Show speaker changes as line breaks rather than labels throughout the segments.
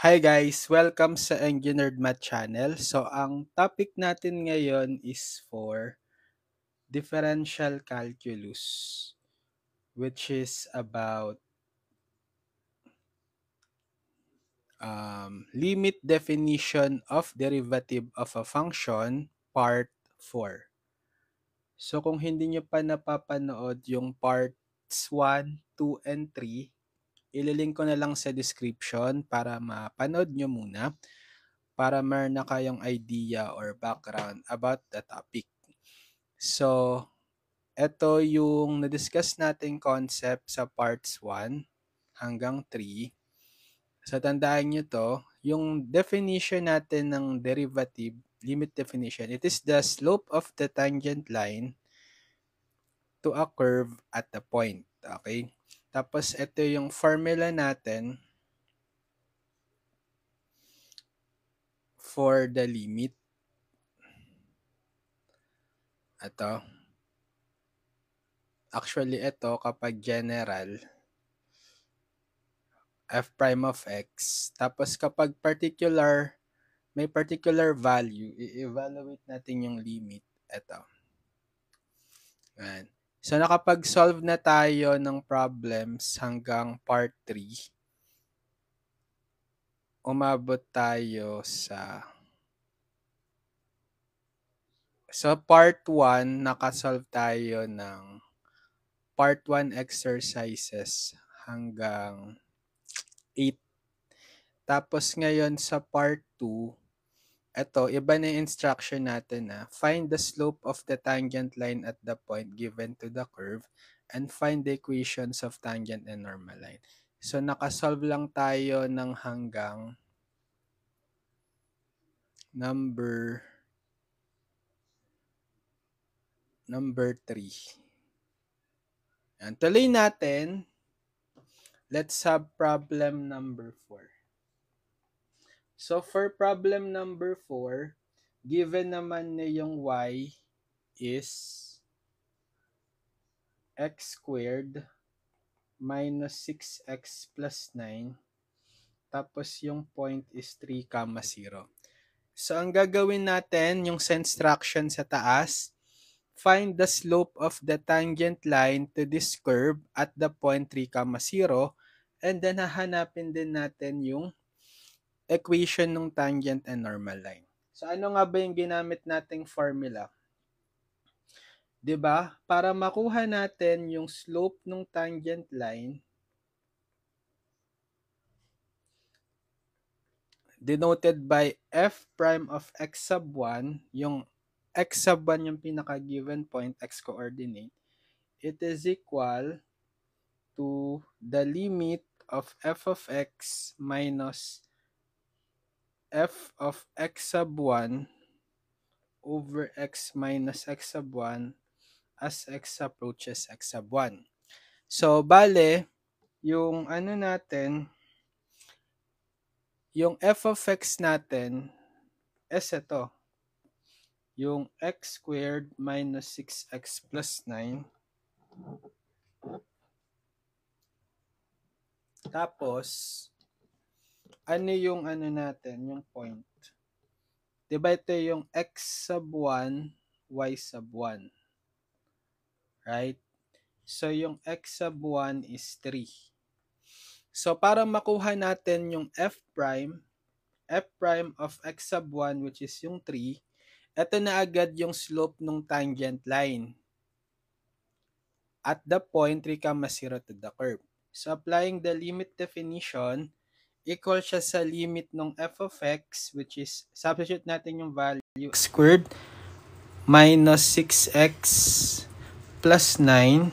Hi guys! Welcome sa Engineered Math Channel. So, ang topic natin ngayon is for differential calculus, which is about limit definition of derivative of a function, part 4. So, kung hindi nyo pa napapanood yung parts 1, 2, and 3, ililink ko na lang sa description para mapanood nyo muna para meron na kayong idea or background about the topic. So, ito yung na-discuss nating concept sa parts 1 hanggang 3. So, tandaan nyo to, yung definition natin ng derivative, limit definition, it is the slope of the tangent line to a curve at the point. Okay? Tapos, ito yung formula natin for the limit. Ito. Actually, ito kapag general, f prime of x. Tapos kapag may particular value, i-evaluate natin yung limit. Ito. Yan. So, nakapag-solve na tayo ng problems hanggang part 3. Umabot tayo sa... So, part 1, nakasolve tayo ng part 1 exercises hanggang 8. Tapos ngayon sa part 2, ito, iba na yung instruction natin na find the slope of the tangent line at the point given to the curve and find the equations of tangent and normal line. So, nakasolve lang tayo ng hanggang number 3. Yan. Tuloy natin. Let's have problem number 4. So, for problem number 4, given naman na yung y is x squared minus 6x plus 9. Tapos yung point is 3, 0. So, ang gagawin natin, yung sa instruction sa taas, find the slope of the tangent line to this curve at the point 3, 0. And then, hahanapin din natin yung equation ng tangent and normal line. So, ano nga ba yung ginamit nating formula? 'Di ba? Para makuha natin yung slope ng tangent line, denoted by f prime of x sub 1, yung x sub 1 yung pinaka-given point, x coordinate, it is equal to the limit of f of x minus f of x sub 1 over x minus x sub 1 as x approaches x sub 1. So, bale, yung ano natin, yung f of x natin is ito. Yung x squared minus 6x plus 9. Tapos, ano yung ano natin, yung point? Diba ito yung x sub 1, y sub 1. Right? So, yung x sub 1 is 3. So, para makuha natin yung f prime of x sub 1, which is yung 3, ito na agad yung slope ng tangent line at the point 3, 0 to the curve. So, applying the limit definition, equal siya sa limit ng f of x, which is, substitute natin yung value, x squared minus 6x plus 9,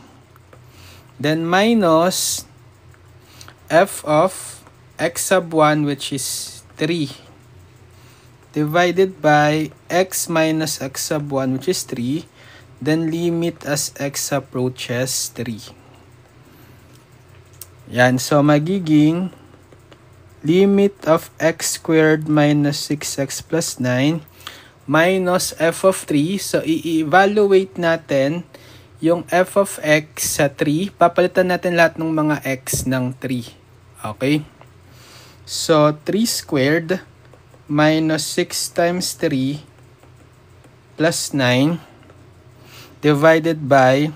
then minus f of x sub 1, which is 3, divided by x minus x sub 1, which is 3, then limit as x approaches 3. Yan, so magiging limit of x squared minus 6x plus 9 minus f of 3. So, i-evaluate natin yung f of x sa 3. Papalitan natin lahat ng mga x ng 3. Okay? So, 3 squared minus 6 times 3 plus 9 divided by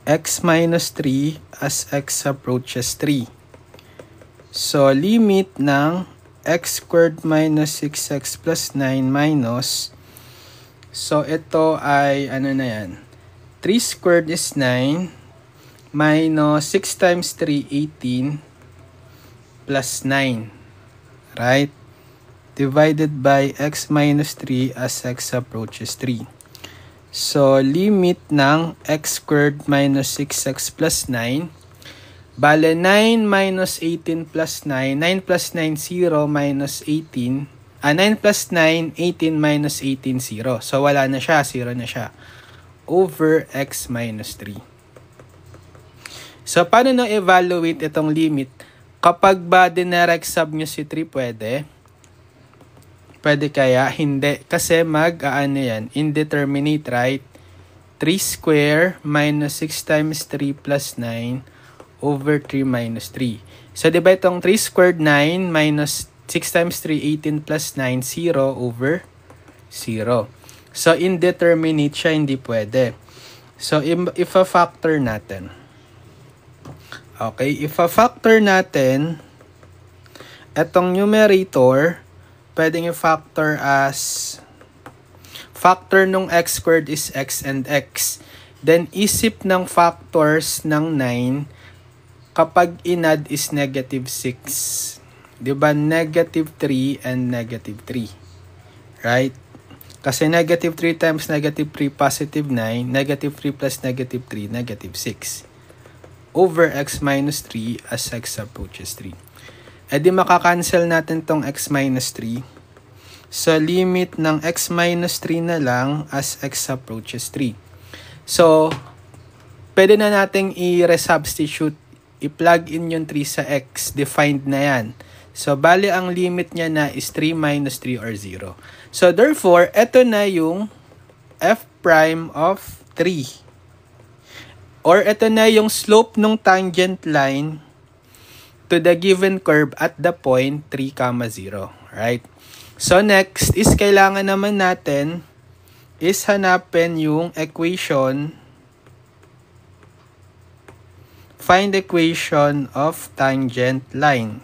x minus 3 as x approaches 3. So, limit ng x squared minus 6x plus 9 minus, so ito ay, ano na yan, 3 squared is 9 minus 6 times 3, 18 plus 9, right? Divided by x minus 3 as x approaches 3. So, limit ng x squared minus 6x plus 9. Bale, 9 minus 18 plus 9. 9 plus 9, 0 minus 18. 9 plus 9, 18 minus 18, 0. So, wala na siya. 0 na siya. Over x minus 3. So, paano na evaluate itong limit? Kapag ba dinirect sub nyo si 3, pwede? Pwede kaya? Hindi. Kasi ano yan? Indeterminate, right? 3 square minus 6 times 3 plus 9 over 3 minus 3. So, diba itong 3 squared 9 minus 6 times 3, 18 plus 9, 0 over 0. So, indeterminate siya, hindi pwede. So, if a factor natin. Okay, if a factor natin, itong numerator, pwedeng i-factor as factor nung x squared is x and x. Then, isip ng factors ng 9 kapag inad is negative 6. Diba? Negative 3 and negative 3. Right? Kasi negative 3 times negative 3, positive 9. Negative 3 plus negative 3, negative 6. Over x minus 3 as x approaches 3. E di makakancel natin tong x minus 3. So, limit ng x minus 3 na lang as x approaches 3. So, pwede na nating i-resubstitute. I-plug in yung 3 sa x. Defined na yan. So, bali ang limit niya na is 3 minus 3 or 0. So, therefore, eto na yung f prime of 3. Or eto na yung slope ng tangent line to the given curve at the point 3, 0. Right? So, next is kailangan naman natin is hanapin yung equation. Find equation of tangent line.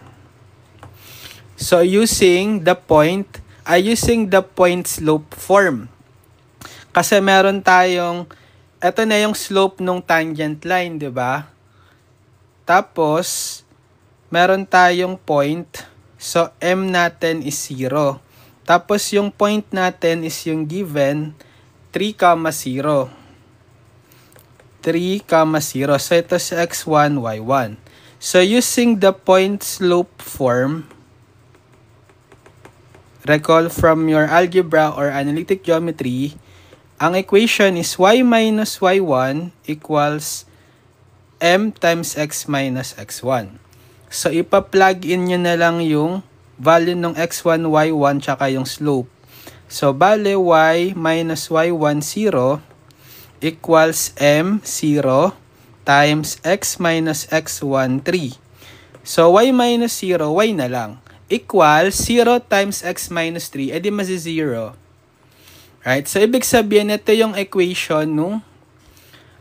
So, using the point slope form. Kasi meron tayong, ito na yung slope ng tangent line, di ba? Tapos, meron tayong point. So, m natin is 0. Tapos, yung point natin is yung given 3, 0. 3, 0. So, ito sa x1, y1. So, using the point slope form, recall from your algebra or analytic geometry, ang equation is y minus y1 equals m times x minus x1. So, ipa-plug in nyo na lang yung value ng x1, y1, tsaka yung slope. So, bale, y minus y1, 0, equals m0 times x minus x1, 3. So, y minus 0, y na lang. Equals 0 times x minus 3, edi masi 0. Right? So, ibig sabihin, ito yung equation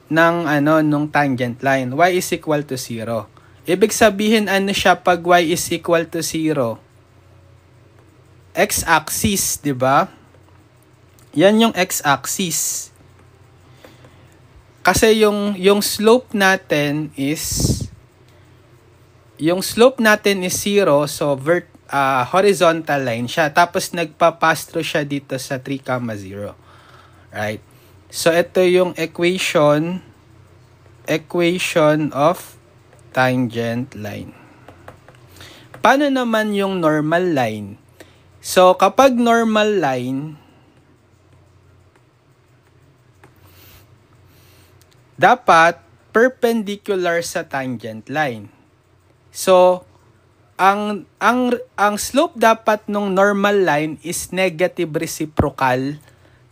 nung tangent line. Y is equal to 0. Ibig sabihin, ano siya pag y is equal to 0? X-axis, di ba? Yan yung x-axis. Kasi yung slope natin is 0, so horizontal line siya. Tapos nagpa-pass through siya dito sa 3, 0. Right? So ito yung equation of tangent line. Paano naman yung normal line? So kapag normal line, dapat perpendicular sa tangent line. So, ang slope dapat nung normal line is negative reciprocal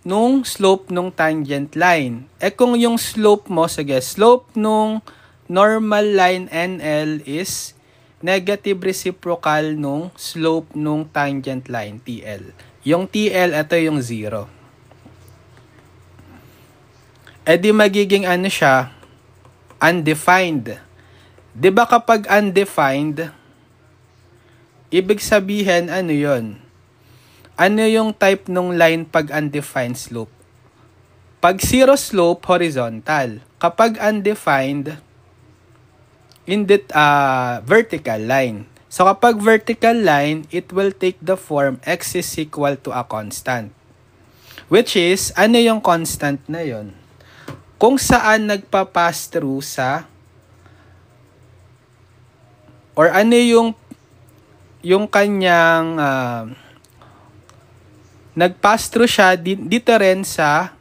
nung slope nung tangent line. Kung yung slope mo, slope nung normal line NL is negative reciprocal nung slope nung tangent line, TL. Yung TL, ito yung 0. E di magiging ano siya, undefined. 'Di ba kapag undefined, ibig sabihin ano 'yon? Ano yung type nung line pag undefined slope? Pag zero slope, horizontal. Kapag undefined, vertical line. So kapag vertical line, it will take the form x is equal to a constant. Which is, ano yung constant na yon? Kung saan nagpa-pass through sa, or ano yung kanyang nag-pass through siya dito rin sa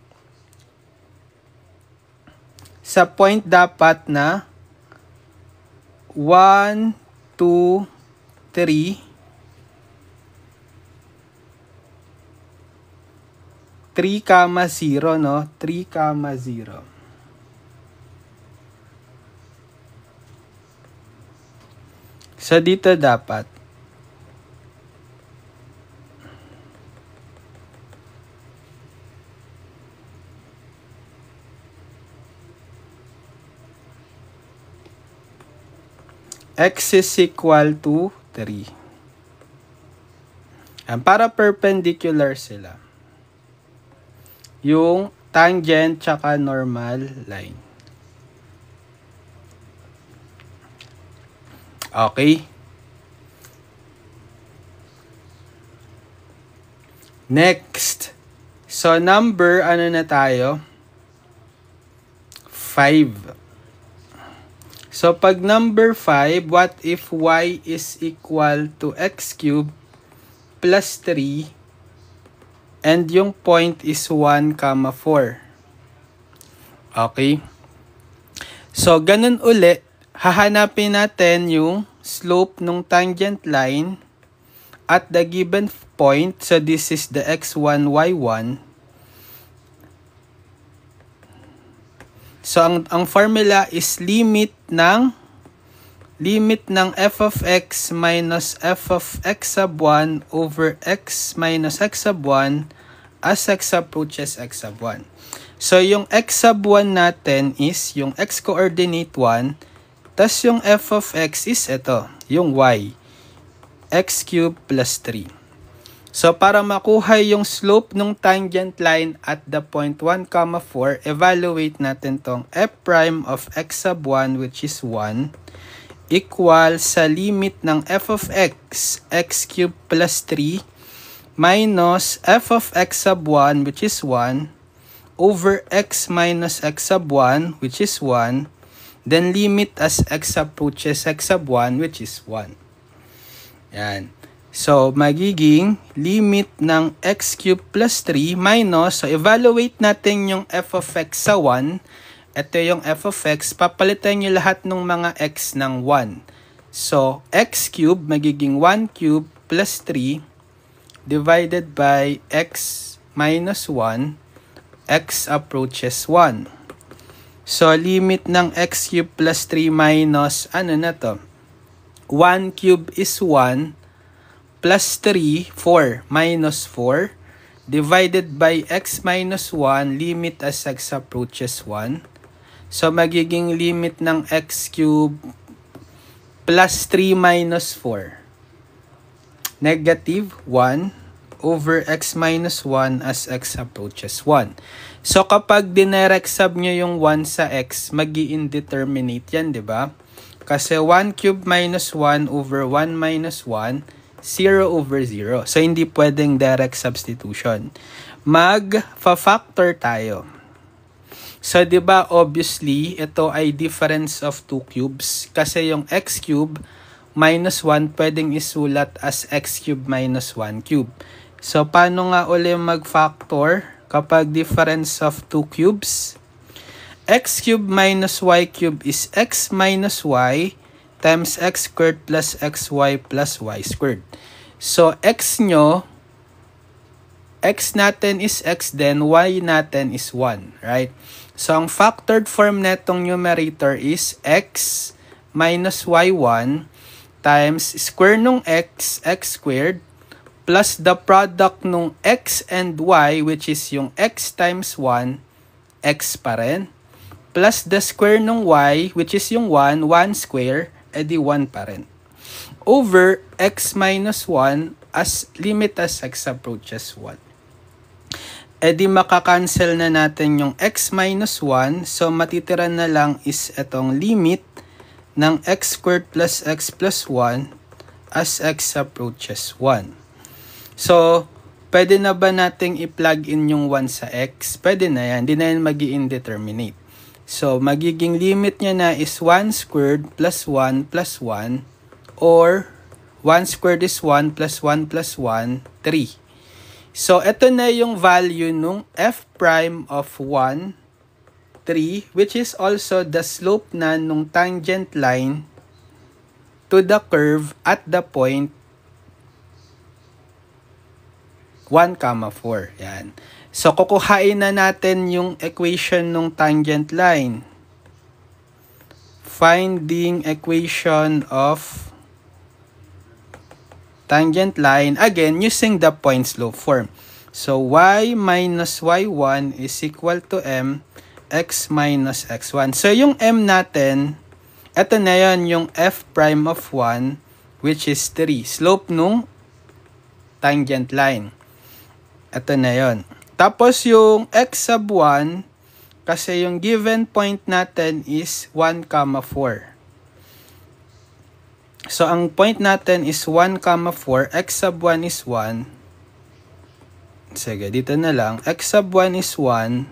point dapat na 1, 2, 3, 3,0, no? 3,0. So, dito dapat x is equal to 3. Para perpendicular sila. Yung tangent tsaka normal line. Okay. Next. So, number, ano na tayo? 5. So, pag number 5, what if y is equal to x cubed plus 3 and yung point is 1, 4? Okay? So, ganun ulit. Hahanapin natin yung slope ng tangent line at the given point. So, this is the x1, y1. So, ang formula is limit ng f of x minus f of x sub 1 over x minus x sub 1 as x approaches x sub 1. So, yung x sub 1 natin is yung x coordinate 1, tas yung f of x is ito, yung y, x cubed plus 3. So, para makuha yung slope ng tangent line at the point 1, 4, evaluate natin tong f prime of x sub 1, which is 1, equal sa limit ng f of x, x cubed plus 3, minus f of x sub 1, which is 1, over x minus x sub 1, which is 1, then limit as x approaches x sub 1, which is 1. Yan. So, magiging limit ng x cubed plus 3 minus, so evaluate natin yung f of x sa 1. Ito yung f of x, papalitan nyo lahat ng mga x ng 1. So, x cubed magiging 1 cubed plus 3 divided by x minus 1, x approaches 1. So, limit ng x cubed plus 3 minus, ano na to? 1 cubed is 1, plus 3, 4, minus 4, divided by x minus 1, limit as x approaches 1. So, magiging limit ng x cubed plus 3 minus 4. Negative 1 over x minus 1 as x approaches 1. So, kapag dinirect sub nyo yung 1 sa x, mag-i-indeterminate yan, di ba? Kasi 1 cubed minus 1 over 1 minus 1, 0 over 0. So, hindi pwedeng direct substitution. Mag-factor tayo. So, di ba obviously, ito ay difference of 2 cubes. Kasi yung x cube minus 1 pwedeng isulat as x cube minus 1 cube. So, paano nga uli mag-factor kapag difference of 2 cubes? X cube minus y cube is x minus y times x squared plus xy plus y squared. So, x nyo, x natin is x, then y natin is 1, right? So, ang factored form netong numerator is x minus y1 times square nung x squared, plus the product nung x and y, which is yung x times 1, x pa rin, plus the square nung y, which is yung 1 square, edi 1 pa rin. Over x minus 1 as limit as x approaches 1. Edi makakancel na natin yung x minus 1, so matitira na lang is itong limit ng x squared plus x plus 1 as x approaches 1. So, pwede na ba nating i-plug in yung 1 sa x? Pwede na yan. Hindi na yan mag-i-indeterminate. So, magiging limit niya na is 1 squared plus 1 plus 1 or 1 squared is 1 plus 1 plus 1, 3. So, ito na yung value nung f prime of 1, 3, which is also the slope na nung tangent line to the curve at the point 1, 4. Yan. So, kukuhain na natin yung equation nung tangent line. Finding equation of tangent line, again, using the point slope form. So, y minus y1 is equal to m x minus x1. So, yung m natin, ito na yun, yung f prime of 1, which is 3. Slope nung tangent line. Ito na yun. Tapos, yung x sub 1, kasi yung given point natin is 1, 4. So, ang point natin is 1, 4. X sub 1 is 1. Sige, dito na lang. X sub 1 is 1.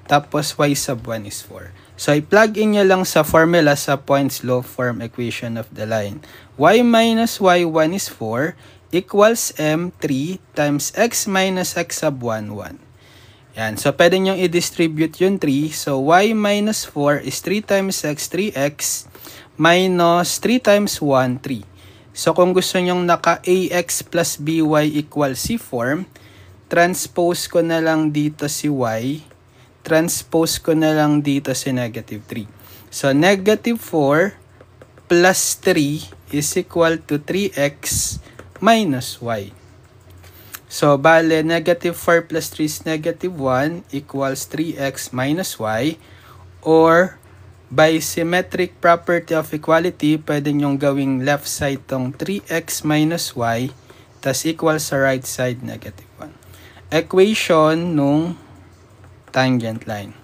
Tapos, y sub 1 is 4. So, i-plug in nyo lang sa formula sa point slope form equation of the line. Y minus y1 is 4 equals m3 times x minus x sub 1, 1. Yan. So, pwede nyo i-distribute yung 3. So, y minus 4 is 3 times x, 3x minus 3 times 1, 3. So, kung gusto nyong naka-ax plus by equals c form, transpose ko na lang dito si y, transpose ko na lang dito si negative 3. So, negative 4 plus 3 is equal to 3x minus y. So, bale, negative 4 plus 3 is negative 1 equals 3x minus y, or by symmetric property of equality, pwede nyong gawing left side tong 3x minus y, tas equal sa right side negative 1. Equation nung tangent line.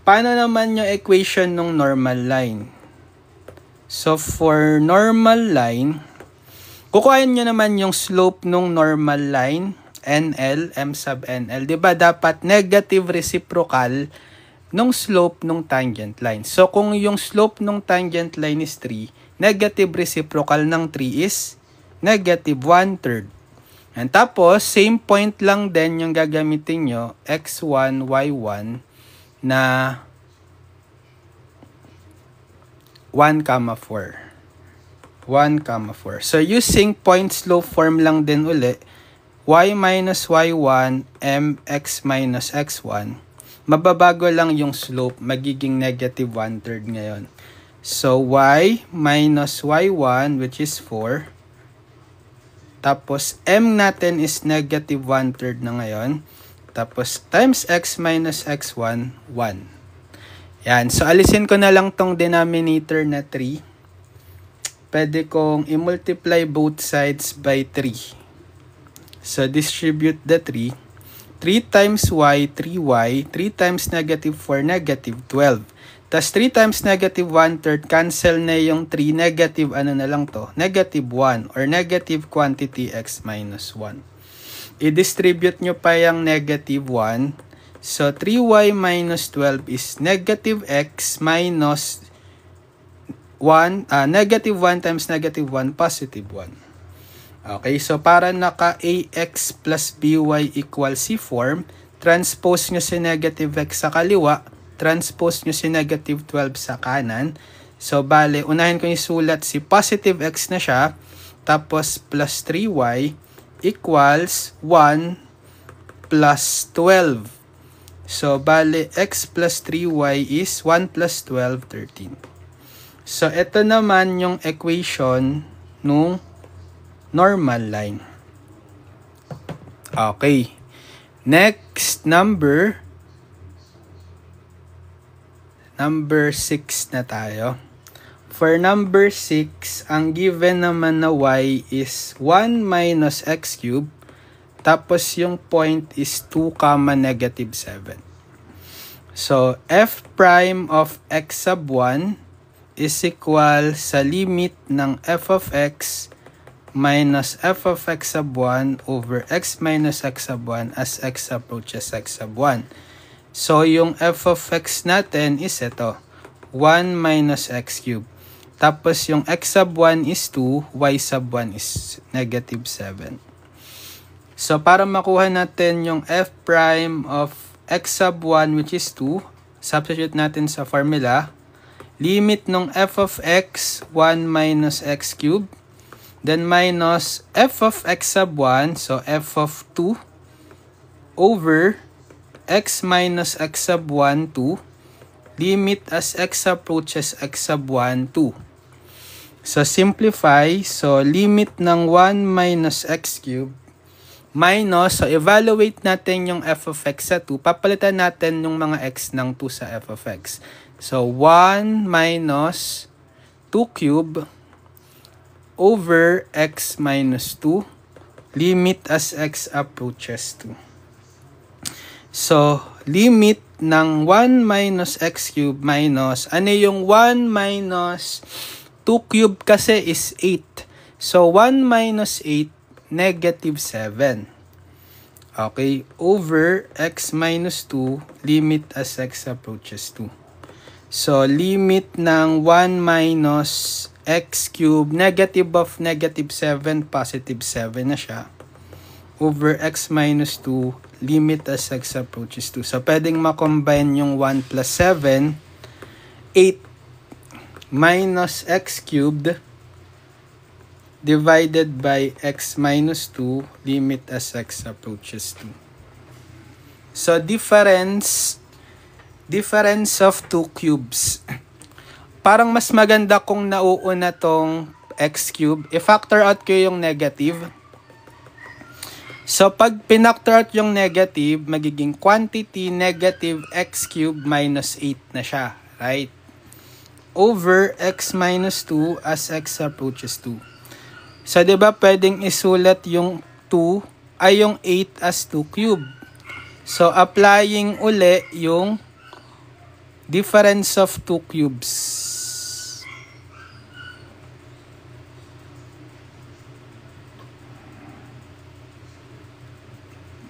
Paano naman yung equation nung normal line? So, for normal line, kukuhain nyo naman yung slope nung normal line, NL, M sub NL. Diba dapat negative reciprocal nung slope nung tangent line. So, kung yung slope nung tangent line is 3, negative reciprocal ng 3 is negative 1/3. And tapos, same point lang din yung gagamitin nyo, x1, y1, na 1, 4. 1, 4. So, using point slope form lang din uli, y minus y1, mx minus x1, mababago lang yung slope, magiging negative 1/3 ngayon. So, y minus y1, which is 4, tapos, m natin is negative 1/3 na ngayon. Tapos, times x minus x1, 1. Yan. So, alisin ko na lang tong denominator na 3. Pwede kong i-multiply both sides by 3. So, distribute the 3. 3 times y, 3y. 3 times negative 4, negative 12. Tas 3 times negative 1/3, cancel na yung 3, negative ano na lang to, negative 1 or negative quantity x minus 1. I-distribute nyo pa yung negative 1. So, 3y minus 12 is negative x minus 1, negative 1 times negative 1, positive 1. Okay, so para naka-ax plus by equals c form, transpose nyo si negative x sa kaliwa, transpose nyo si negative 12 sa kanan. So, bale, unahin ko yung sulat si positive x na siya, tapos plus 3y equals 1 plus 12. So, bale, x plus 3y is 1 plus 12, 13. So, ito naman yung equation nung normal line. Okay. Next number 6 na tayo. For number 6, ang given naman na y is 1 minus x cubed, tapos yung point is 2, negative 7. So, f prime of x sub 1 is equal sa limit ng f of x minus f of x sub 1 over x minus x sub 1 as x approaches x sub 1. So, yung f of x natin is ito, 1 minus x cubed. Tapos, yung x sub 1 is 2, y sub 1 is negative 7. So, para makuha natin yung f prime of x sub 1 which is 2, substitute natin sa formula. Limit ng f of x, 1 minus x cubed. Then, minus f of x sub 1, so f of 2, over x minus x sub 1, 2. Limit as x approaches x sub 1, 2. So, simplify. So, limit ng 1 minus x cubed minus, so, evaluate natin yung f of x sa 2. Papalitan natin yung mga x ng 2 sa f of x. So, 1 minus 2 cube over x minus 2. Limit as x approaches 2. So, limit ng 1 minus x cube minus, ano yung 1 minus 2 cube kasi is 8. So, 1 minus 8, negative 7. Okay, over x minus 2, limit as x approaches 2. So, limit ng 1 minus x cube, negative of negative 7, positive 7 na siya. Over x minus 2, limit as x approaches 2. So, pwedeng makombine yung 1 plus 7, 8 minus x cubed divided by x minus 2, limit as x approaches 2. So, difference of 2 cubes. Parang mas maganda kung nauuna tong x cube. I-factor out ko yung negative. So, pag pinactor out yung negative, magiging quantity negative x cubed minus 8 na siya. Right? Over x minus 2 as x approaches 2. So, diba pwedeng isulat yung 2 ay yung 8 as 2 cube. So, applying uli yung difference of 2 cubes.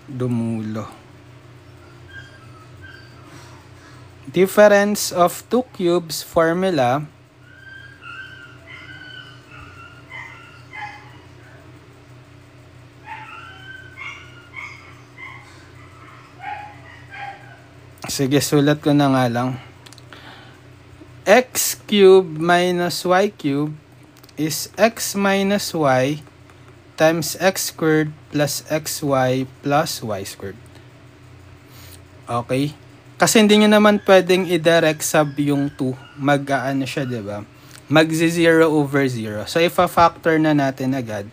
Dumulo. Difference of 2 cubes formula. Sige, sulat ko na nga lang. X cubed minus y cubed is x minus y times x squared plus xy plus y squared. Okay? Kasi hindi nyo naman pwedeng i-direct sub yung 2. Mag-aano siya, diba? Mag-0 over 0. So, ifa-factor na natin agad.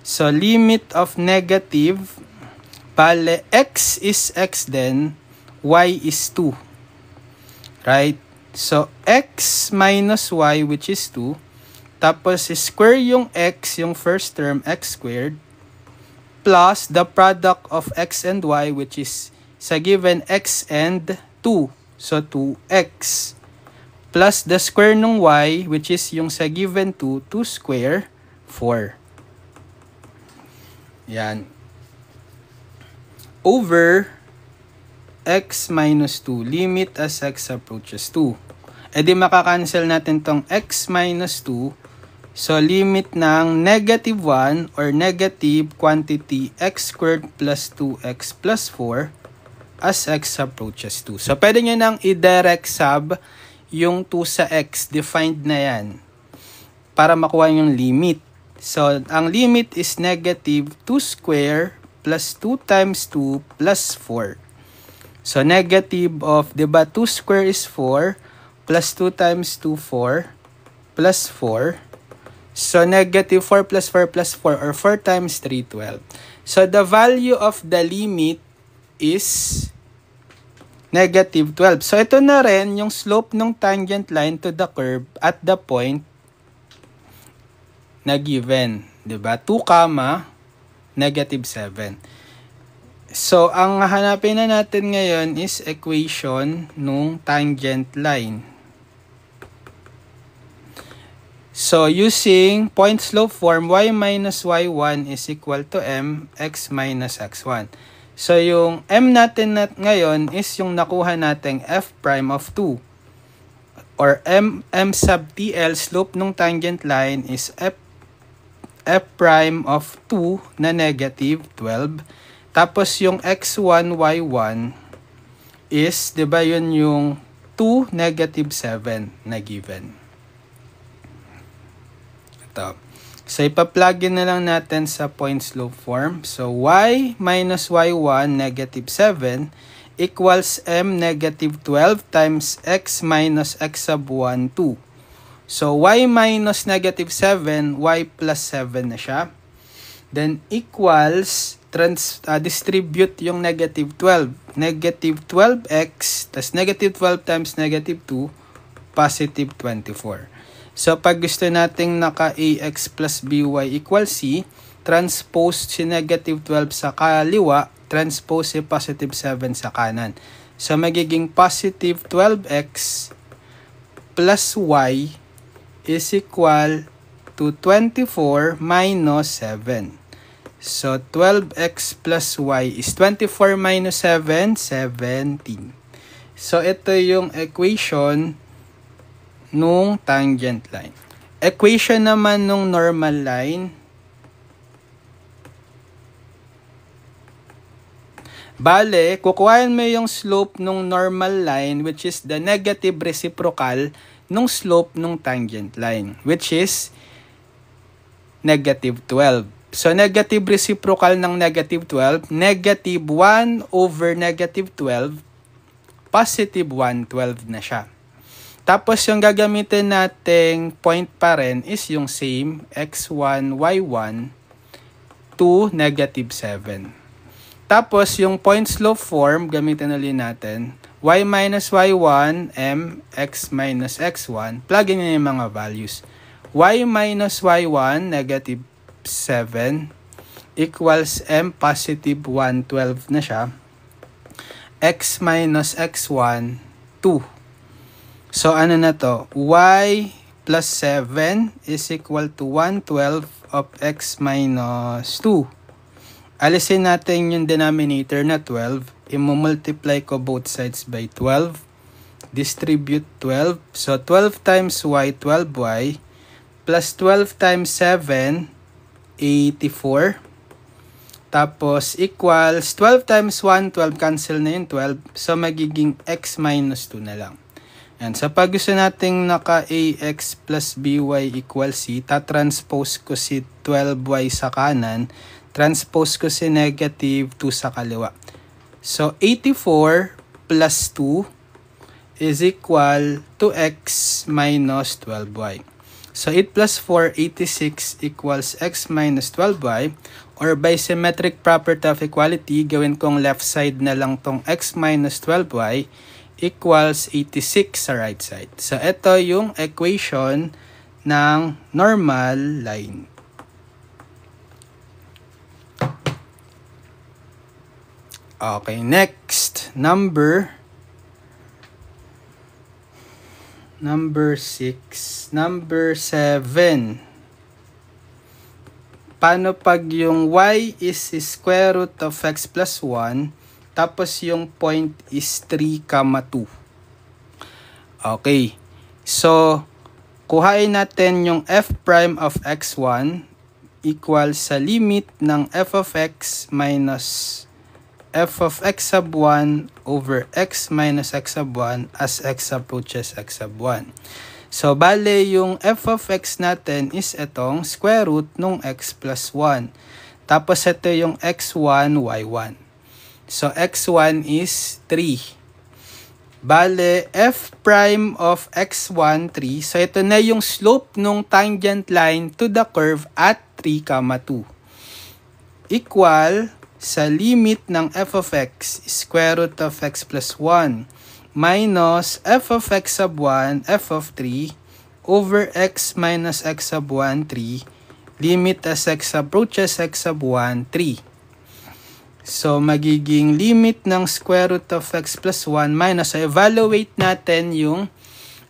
So, limit of negative, bale, x is x then, y is 2. Right? So, x minus y, which is 2. Tapos, square yung x, yung first term, x squared, plus the product of x and y, which is sa given x and 2. So, 2x. Plus the square ng y, which is yung sa given 2, 2 square, 4. Yan. Over x minus 2, limit as x approaches 2. E di makakancel natin tong x minus 2. So, limit ng negative 1 or negative quantity x squared plus 2x plus 4 as x approaches 2. So, pwede nyo nang i-direct sub yung 2 sa x. Defined na yan. Para makuha yung limit. So, ang limit is negative 2 square plus 2 times 2 plus 4. So, negative of, diba, 2 square is 4 plus 2 times 2, 4 plus 4. So, negative 4 plus 4 plus 4 or 4 times 3, 12. So, the value of the limit is negative 12. So, ito na rin yung slope ng tangent line to the curve at the point na given. Diba? 2, negative 7. So, ang hanapin na natin ngayon is equation nung tangent line. So, using point slope form, y minus y1 is equal to m, x minus x1. So, yung m natin ngayon is yung nakuha nating f prime of 2. Or m sub tl, slope nung tangent line is f prime of 2 na negative 12. Tapos, yung x1, y1 is, diba yun yung 2, negative 7 na given. So, ipa-plug in na lang natin sa point slope form. So, y minus y1 negative 7 equals m negative 12 times x minus x sub 1, 2. So, y minus negative 7, y plus 7 na siya. Then, equals, distribute yung negative 12. Negative 12x, tas negative 12 times negative 2, positive 24. So, pag gusto nating naka-ax plus by equals c, transpose si negative 12 sa kaliwa, transpose si positive 7 sa kanan. So, magiging positive 12x plus y is equal to 24 minus 7. So, 12x plus y is 24 minus 7, 17. So, ito yung equation nung tangent line. Equation naman nung normal line. Bale, kukuhain mo yung slope nung normal line which is the negative reciprocal nung slope nung tangent line which is negative 12. So, negative reciprocal ng negative 12, negative 1 over negative 12, positive 1, 12 na siya. Tapos, yung gagamitin nating point pa rin is yung same, x1, y1, to negative 7. Tapos, yung point slope form, gamitin ulit natin, y minus y1, m, x minus x1, plug in yung mga values. Y minus y1, negative 7, equals m, positive 1, 12 na siya. X minus x1, 2. So, ano na to? Y plus 7 is equal to 1/12 of x minus 2. Alisin natin yung denominator na 12. I-multiply ko both sides by 12. Distribute 12. So, 12 times y, 12y. Plus 12 times 7, 84. Tapos, equals 12 times 1, 12. Cancel na yung 12. So, magiging x minus 2 na lang. And sa pag gusto nating naka-ax plus by equals c, tatranspose ko si 12y sa kanan, transpose ko si negative 2 sa kaliwa. So, 84 plus 2 is equal to x minus 12y. So, 8 plus 4, 86 equals x minus 12y. Or by symmetric property of equality, gawin kong left side na lang tong x minus 12y equals 86 sa right side. So, ito yung equation ng normal line. Okay, next. Number 6. Number 7. Paano pag yung y is square root of x plus 1, tapos yung point is 3, 2. Okay. So, kuhain natin yung f prime of x1 equal sa limit ng f of x minus f of x sub 1 over x minus x sub 1 as x approaches x sub 1. So, bale yung f of x natin is itong square root nung x plus 1. Tapos, ito yung x1, y1. So, x1 is 3. Bale, f prime of x1, 3. So, ito na yung slope nung tangent line to the curve at 3, 2. Equal sa limit ng f of x, square root of x plus 1, minus f of x sub 1, f of 3, over x minus x sub 1, 3, limit as x approaches x sub 1, 3. So, magiging limit ng square root of x plus 1 minus, so evaluate natin yung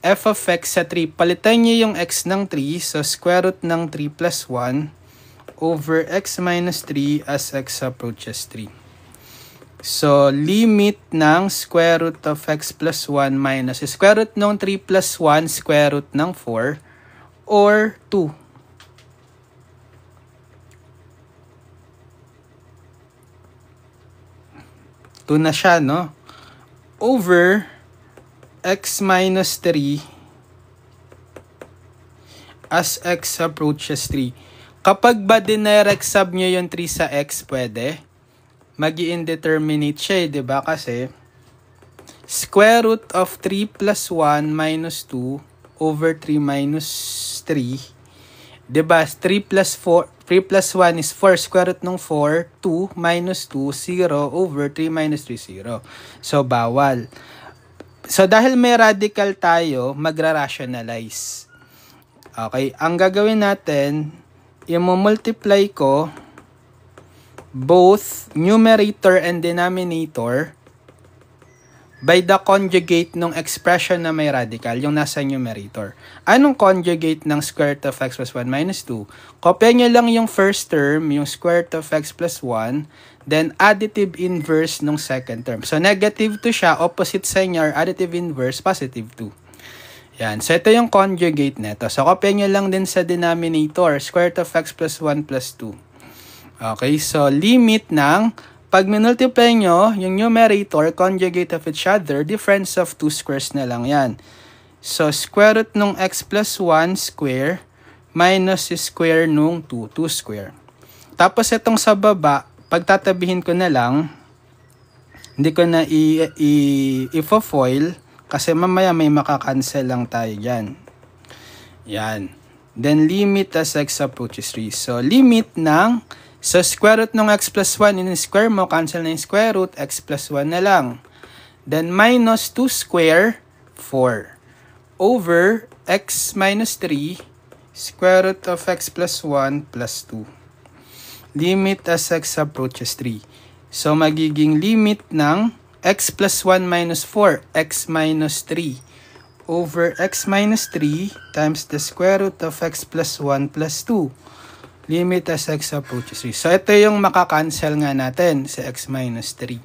f of x sa 3. Palitan nyo yung x ng 3, so square root ng 3 plus 1 over x minus 3 as x approaches 3. So, limit ng square root of x plus 1 minus square root ng 3 plus 1 square root ng 4 or 2. Na siya, no? Over x minus 3 as x approaches 3. Kapag ba dinirect sub nyo yung 3 sa x, pwede. Mag-i-indeterminate siya, diba? Kasi square root of 3 plus 1 minus 2 over 3 minus 3. Diba? 3 plus 1 is 4. Square root ng 4, 2 minus 2, 0 over 3 minus 3, 0. So, bawal. So, dahil may radical tayo, magra-rationalize. Okay. Ang gagawin natin, i-multiply ko both numerator and denominator by the conjugate ng expression na may radical, yung nasa numerator. Anong conjugate ng square root of x plus 1 minus 2? Kopya nyo lang yung first term, yung square root of x plus 1, then additive inverse ng second term. So, negative 2 siya, opposite sign niya, or additive inverse, positive 2. Yan. So, ito yung conjugate nito. So, kopya nyo lang din sa denominator, square root of x plus 1 plus 2. Okay, so, limit ng pag minultiply nyo, yung numerator, conjugate of each other, difference of 2 squares na lang yan. So, square root nung x plus 1 square minus square nung 2 square. Tapos, itong sa baba, pagtatabihin ko na lang, hindi ko na i-foil kasi mamaya may makakancel lang tayo dyan. Yan. Then, limit as x approaches 3. So, limit ng so, square root ng x plus 1 in square mo, cancel na yung square root, x plus 1 na lang. Then, minus 2 square, 4. Over x minus 3, square root of x plus 1 plus 2. Limit as x approaches 3. So, magiging limit ng x plus 1 minus 4, x minus 3. Over x minus 3 times the square root of x plus 1 plus 2. Limit as x approaches 3. So, ito yung makakancel nga natin sa x minus 3.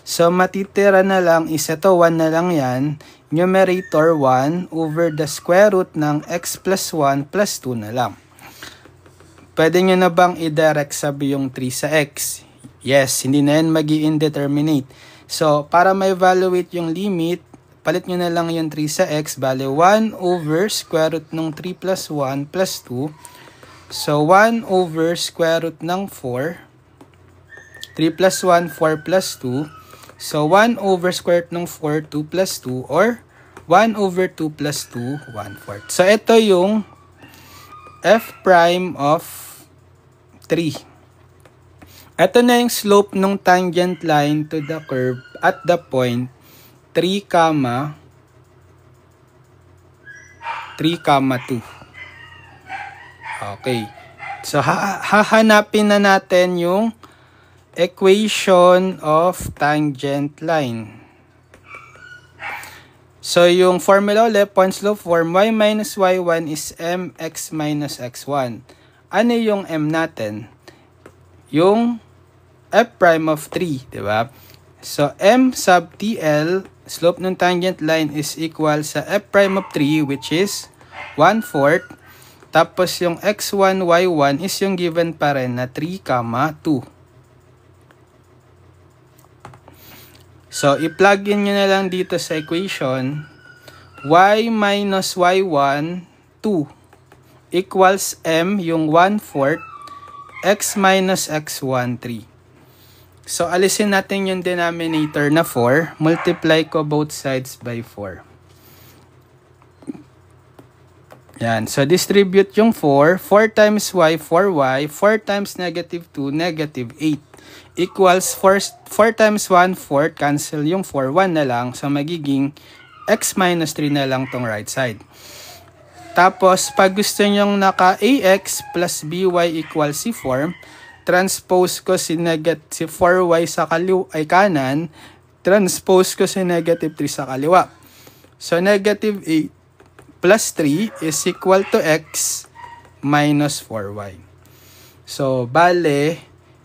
So, matitira na lang is ito, 1 na lang yan. Numerator 1 over the square root ng x plus 1 plus 2 na lang. Pwede nyo na bang i-direct sabi yung 3 sa x? Yes, hindi na yan mag-i-indeterminate. So, para ma-evaluate yung limit, palit nyo na lang yung 3 sa x. Bale, 1 over square root ng 3 plus 1 plus 2. So, 1 over square root ng 4. 3 plus 1, 4 plus 2. So, 1 over square root ng 4, 2 plus 2. Or, 1 over 2 plus 2, 1/4. So, ito yung f prime of 3. Ito na yung slope ng tangent line to the curve at the point 3, 2. Okay. So, hahanapin na natin yung equation of tangent line. So, yung formula ulit, point slope form, y minus y1 is mx minus x1. Ano yung m natin? Yung f prime of 3, di ba? So, m sub tl, slope ng tangent line is equal sa f prime of 3, which is 1/4. Tapos yung x1, y1 is yung given pa rin na 3, 2. So, i-plug in nyo na lang dito sa equation. Y minus y1, 2 equals m, yung 1/4, x minus x1, 3. So, alisin natin yung denominator na 4. Multiply ko both sides by 4. Yan. So, distribute yung 4. 4 times y, 4y. 4 times negative 2, negative 8. Equals 4 times 1, 4. Cancel yung 4. 1 na lang. So, magiging x minus 3 na lang tong right side. Tapos, pag gusto nyong naka-ax plus by equals c form, transpose ko si 4y sa kanan, transpose ko si negative 3 sa kaliwa. So, negative 8 plus 3 is equal to x minus 4y. So, bale,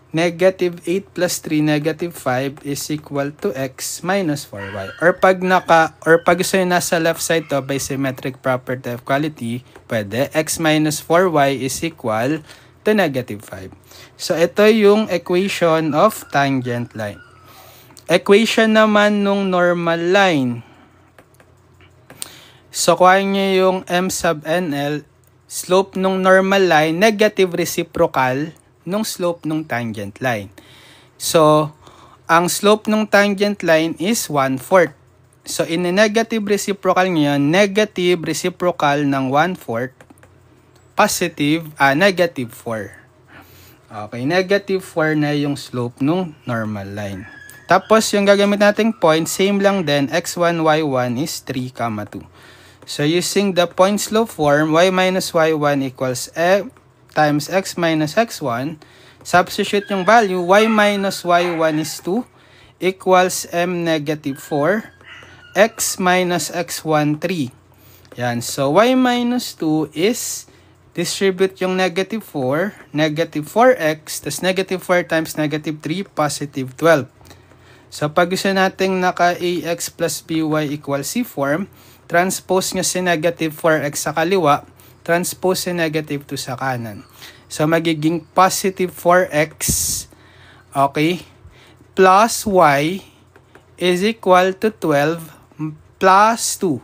negative 8 plus 3, negative 5 is equal to x minus 4y. Or pag gusto nyo nasa left side to, by symmetric property of equality, pwede, x minus 4y is equal to negative 5. So, ito yung equation of tangent line. Equation naman nung normal line. So, kuhain nyo yung m sub nl, slope nung normal line, negative reciprocal nung slope nung tangent line. So, ang slope nung tangent line is 1/4. So, in a negative reciprocal nyo, negative reciprocal ng 1/4, positive, negative 4. Okay, negative 4 na yung slope nung normal line. Tapos, yung gagamit nating point, same lang din, x1, y1 is 3, 2. So, using the point slope form, y minus y1 equals times x minus x1. Substitute yung value, y minus y1 is 2 equals m negative 4, x minus x1, 3. Yan, so y minus 2 is, distribute yung negative 4, negative 4x, tas negative 4 times negative 3, positive 12. So, pag gusto natin naka-ax plus by equals c form, transpose nyo si negative 4x sa kaliwa, transpose si negative 2 sa kanan. So, magiging positive 4x, okay, plus y is equal to 12 plus 2.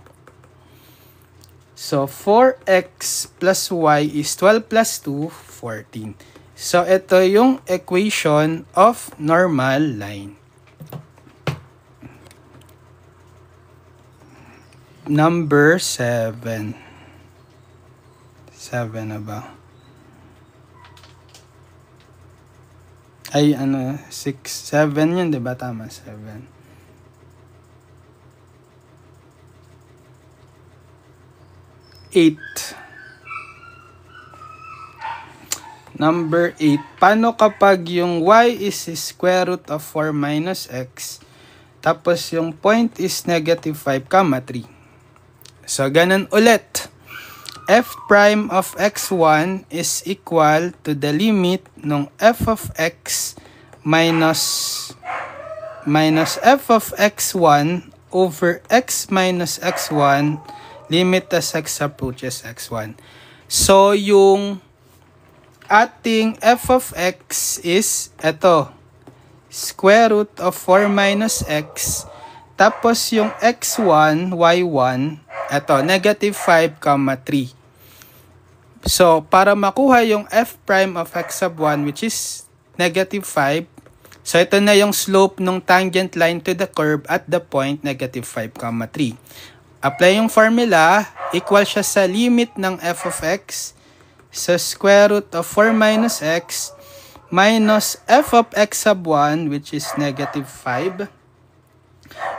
So, 4x plus y is 12 plus 2, 14. So, ito yung equation of normal line. Number 7. 7 na ba? Ay, 6, 7 yun, diba? Tama, 7. Number 8. Paano kapag yung y is square root of 4 minus x, tapos yung point is negative 5, 3. So, ganun ulit. F prime of x1 is equal to the limit ng f of x minus f of x1 over x minus x1 limit as x approaches x1. So, yung ating f of x is ito, square root of 4 minus x, tapos yung x1, y1, ito, negative 5, 3. So, para makuha yung f prime of x sub 1, which is negative 5, so ito na yung slope ng tangent line to the curve at the point negative 5, 3. Apply yung formula, equal siya sa limit ng f of x sa square root of 4 minus x minus f of x sub 1, which is negative 5,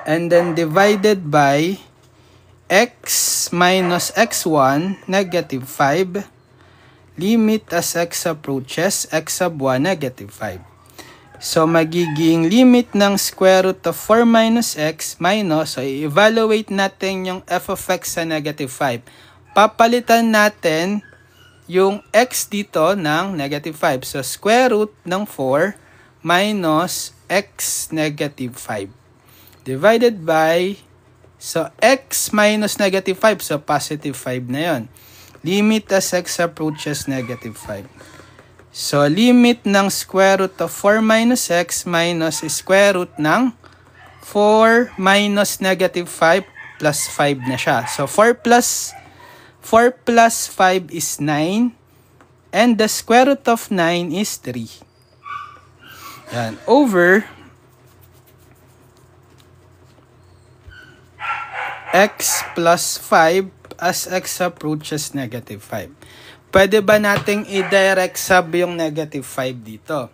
and then divided by x minus x1, negative 5, limit as x approaches x sub 1, negative 5. So, magiging limit ng square root of 4 minus x minus, so i-evaluate natin yung f of x sa negative 5. Papalitan natin yung x dito ng negative 5. So, square root ng 4 minus x negative 5. Divided by, so x minus negative 5, so positive 5 na yon. Limit as x approaches negative 5. So, limit ng square root of 4 minus x minus square root ng 4 minus negative 5 plus 5 na siya. So, 4 plus 5 is 9. And the square root of 9 is 3. Yan. Over x plus 5 as x approaches negative 5. Pwede ba nating i-direct sub yung negative 5 dito?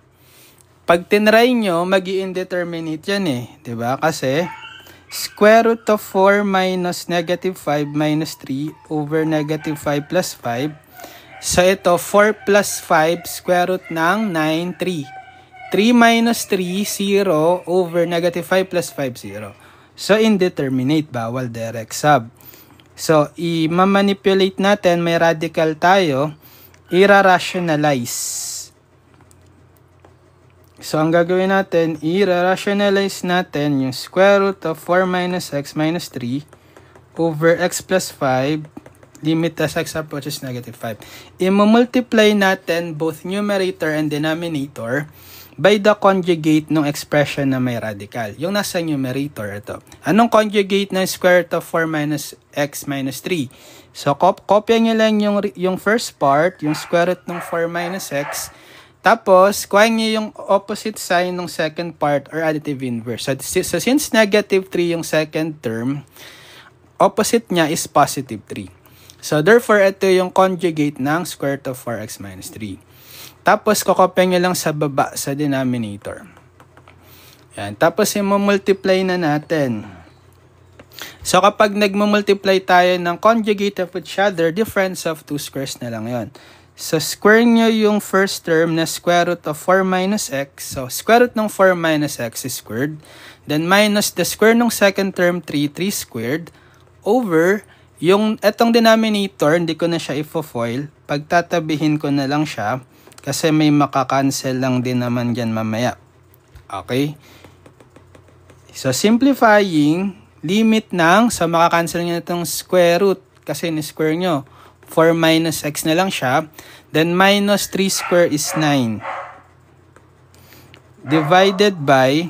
Pag tinry nyo, mag-i-indeterminate yan eh. Diba? Kasi, square root of 4 minus negative 5 minus 3 over negative 5 plus 5. So, ito, 4 plus 5, square root ng 9, 3. 3 minus 3, 0 over negative 5 plus 5, 0. So, indeterminate, bawal direct sub. So, i-manipulate natin, may radical tayo, i-rationalize. So, ang gagawin natin, i-rationalize natin yung square root of 4 minus x minus 3 over x plus 5, limit as x approaches negative 5. I-multiply natin both numerator and denominator by the conjugate ng expression na may radical. Yung nasa numerator, ito. Anong conjugate ng square root of 4 minus x minus 3? So, kopya nyo lang yung first part, yung square root ng 4 minus x. Tapos, kuha nyo yung opposite sign ng second part or additive inverse. So, since negative 3 yung second term, opposite niya is positive 3. So, therefore, ito yung conjugate ng square root of 4x minus 3. Tapos, kokopya nyo lang sa baba sa denominator. Yan. Tapos, i-multiply na natin. So, kapag nag-multiply tayo ng conjugate of each other, difference of two squares na lang yon. So, square nyo yung first term na square root of 4 minus x. So, square root ng 4 minus x is squared. Then, minus the square ng second term, 3 squared, over yung etong denominator, hindi ko na siya i-foil. Pagtatabihin ko na lang siya. Kasi may makakancel lang din naman dyan mamaya. Okay? So, simplifying, limit ng, so makakancel nyo itong square root. Kasi ni-square nyo. 4 minus x na lang siya. Then, minus 3 square is 9. Divided by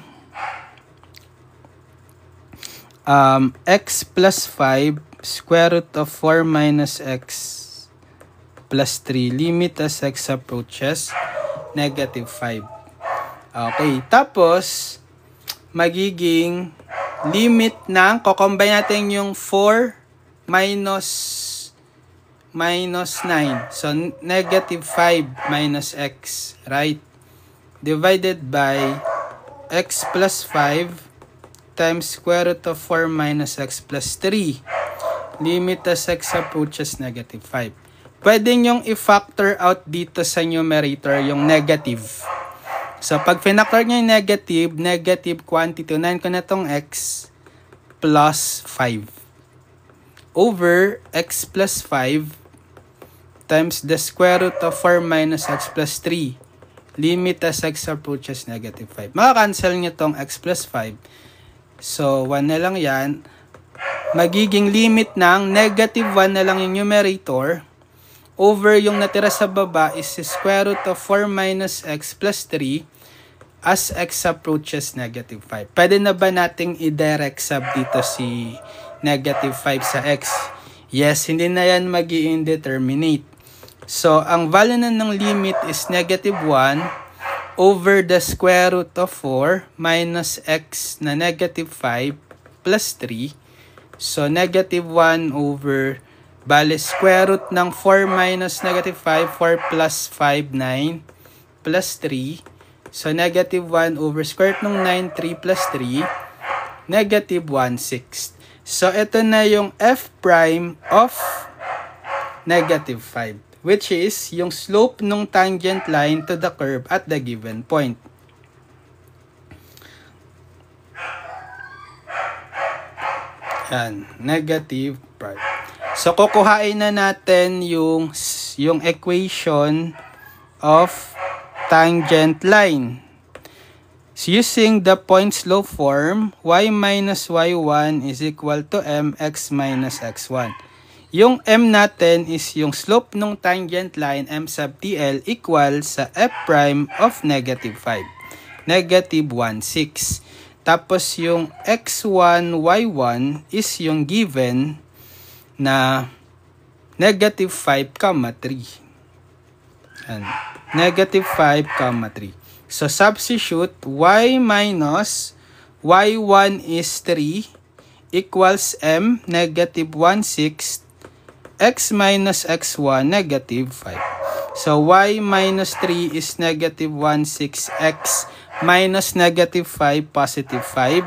x plus 5, square root of 4 minus x plus 3, limit as x approaches negative 5. Okay, tapos magiging limit ng, kukombine natin yung 4 minus 9. So, negative 5 minus x, right? Divided by x plus 5 times square root of 4 minus x plus 3. Limit as x approaches negative 5. Pwede nyong i-factor out dito sa numerator yung negative. So, pag finactor nyo yung negative quantity, 9 ko na itong x plus 5 over x plus 5 times the square root of 4 minus x plus 3. Limit as x approaches negative 5. Makakancel nyo itong x plus 5. So, 1 na lang yan. Magiging limit ng negative 1 na lang yung numerator over yung natira sa baba is square root of 4 minus x plus 3 as x approaches negative 5. Pwede na ba nating i-direct sub dito si negative 5 sa x? Yes, hindi na yan mag-i-indeterminate. So, ang value na ng limit is negative 1 over the square root of 4 minus x na negative 5 plus 3. So, negative 1 over bale, square root ng 4 minus negative 5, 4 plus 5, 9, plus 3. So, negative 1 over square root ng 9, 3 plus 3, negative 1/6. So, ito na yung f prime of negative 5, which is yung slope ng tangent line to the curve at the given point. Yan, negative prime. So, kukuhain na natin yung equation of tangent line. So, using the point slope form, y minus y1 is equal to mx minus x1. Yung m natin is yung slope ng tangent line, m sub tl, equal sa f prime of negative 5. Negative 1/6. Tapos, yung x1, y1 is yung given na negative 5, 3. And negative 5, 3. So, substitute y minus y1 is 3 equals m negative 1/6 x minus x1 negative 5. So, y minus 3 is negative 1/6 x minus negative 5 positive 5.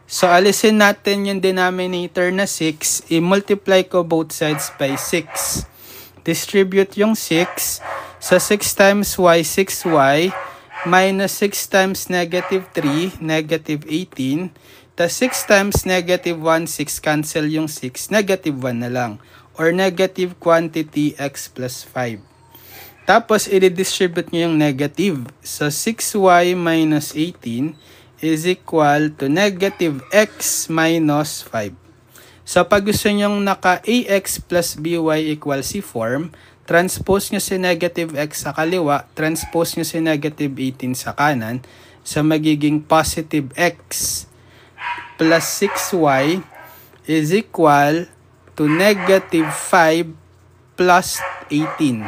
So, alisin natin yung denominator na 6. I-multiply ko both sides by 6. Distribute yung 6. So, 6 times y, 6y. Minus 6 times negative 3, negative 18. Tas 6 times negative 1/6, cancel yung 6. Negative 1 na lang. Or negative quantity x plus 5. Tapos, i-distribute nyo yung negative. So, 6y minus 18 is equal to negative x minus 5. So, pag gusto nyong naka-ax plus by equal c form, transpose nyo si negative x sa kaliwa, transpose nyo si negative 18 sa kanan, so magiging positive x plus 6y is equal to negative 5 plus 18.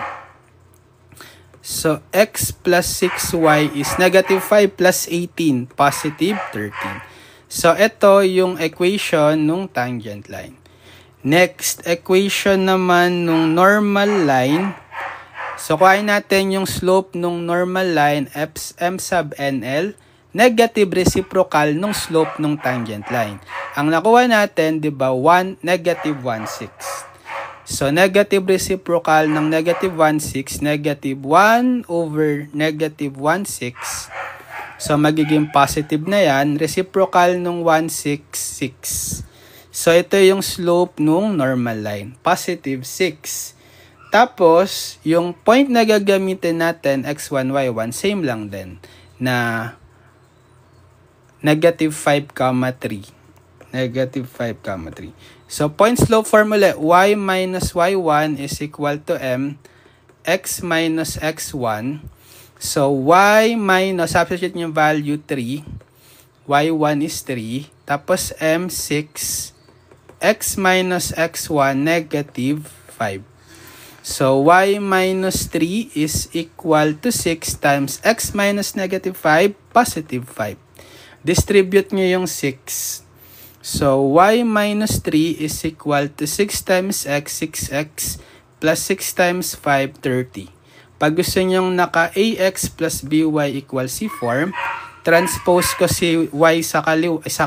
So, x plus 6y is negative 5 plus 18, positive 13. So, ito yung equation nung tangent line. Next, equation naman nung normal line. So, kuhain natin yung slope nung normal line, m sub nl, negative reciprocal nung slope nung tangent line. Ang nakuha natin, di ba, negative 1/6. So, negative reciprocal ng negative 1/6, negative 1 over negative 1/6. So, magiging positive na yan. Reciprocal nung 1/6, 6. So, ito yung slope nung normal line. Positive 6. Tapos, yung point na gagamitin natin, x1, y1, same lang din. Na negative 5, 3. Negative 5, 3. So, point slope formula, y minus y1 is equal to m, x minus x1. So, y minus, substitute yung value 3. y1 is 3. Tapos, m, 6. X minus x1 negative 5. So, y minus 3 is equal to 6 times x minus negative 5, positive 5. Distribute nyo yung 6. So, y minus 3 is equal to 6 times x, 6x, plus 6 times 5, 30. Pag gusto nyong naka-ax plus by equal c form, transpose ko si y sa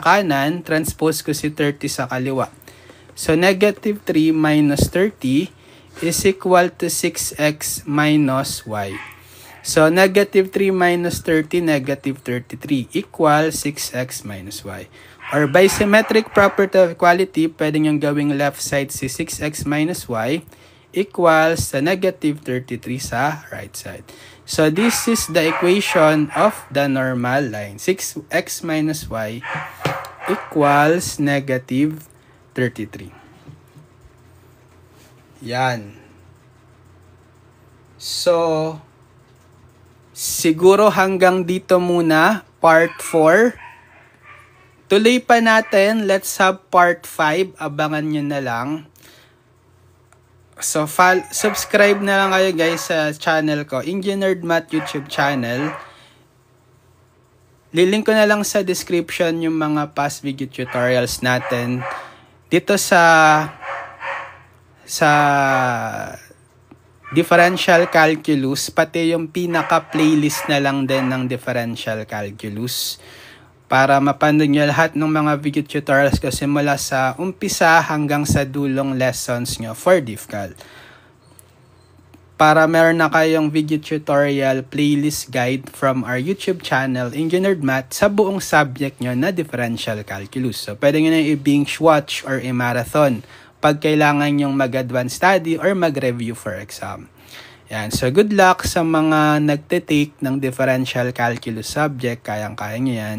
kanan, transpose ko si 30 sa kaliwa. So, negative 3 minus 30 is equal to 6x minus y. So, negative 3 minus 30, negative 33 equal 6x minus y. Or by symmetric property of equality, pwede nyo gawing left side si 6x minus y equals sa negative 33 sa right side. So, this is the equation of the normal line. 6x minus y equals negative 33. Yan. So, siguro hanggang dito muna, part 4. Tuloy pa natin, let's have part 5. Abangan nyo na lang. So, subscribe na lang kayo guys sa channel ko, Engineered Math YouTube channel. Lilink ko na lang sa description yung mga past video tutorials natin dito sa differential calculus, pati yung pinaka-playlist na lang din ng differential calculus para mapanood nyo lahat ng mga video tutorials ko simula sa umpisa hanggang sa dulong lessons nyo for DiffCal. Para meron na kayong video tutorial playlist guide from our YouTube channel, Engineered Math, sa buong subject nyo na differential calculus. So, pwede nyo na i-binge watch or i-marathon pag kailangan nyong mag-advance study or mag-review for exam. Yan. So, good luck sa mga nagtitake ng differential calculus subject. Kayang-kaya nyo yan.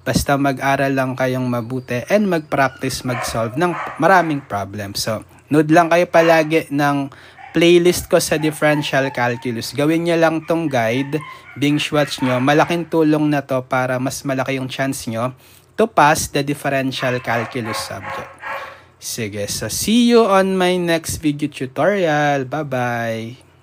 Basta mag-aral lang kayong mabuti and mag-practice mag-solve ng maraming problems. So, nood lang kayo palagi ng playlist ko sa differential calculus. Gawin nyo lang tong guide, binge watch nyo. Malaking tulong na to para mas malaki yung chance nyo to pass the differential calculus subject. Sige, so see you on my next video tutorial. Bye-bye!